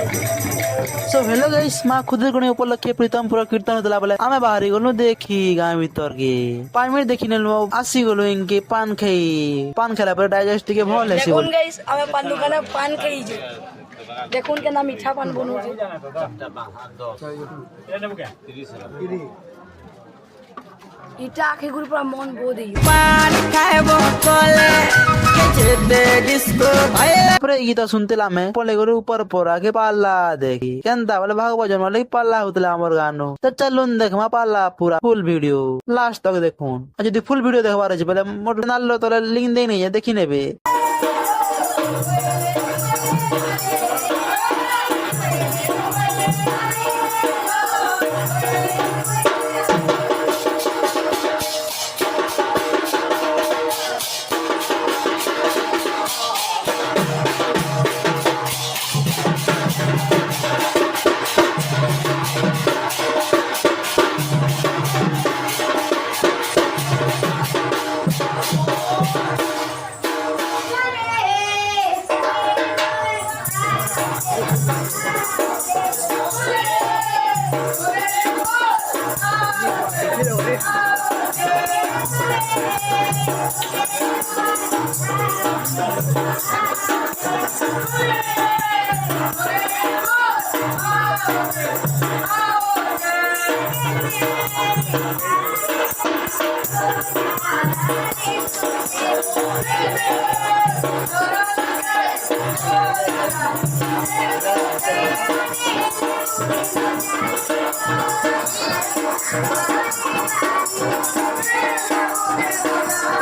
So hello guys माँ खुदुरकुणी उपलक्षे प्रीतमपुर कीर्तन होता बोले आमे बाहरी गलु देखी गाँ भीतर के 5 मिनट देखी नेलु आसी गलु इनके पान खेला पर डाइजेस्ट के भल हेसी देखुन गाइस आमे पान दुकाने पान खाई जे देखुन के ना मीठा पान बनू जे इटा आखे गुरु पर मन बो देई पान खाएबो कोले के दे डिस्को भाई पर गीत सुनते लामे पले गरु ऊपर पोरा के पाल्ला देखी केनता बोले भाग भजन वाले पाल्ला होतला हमर गानो तो चलुन देखमा पाल्ला पूरा फुल वीडियो लास्ट तक देखुन आ यदि फुल वीडियो देखबार अछि बोले मोर नाल्लो तोले लिंक देई नै देखि नेबे Thank you.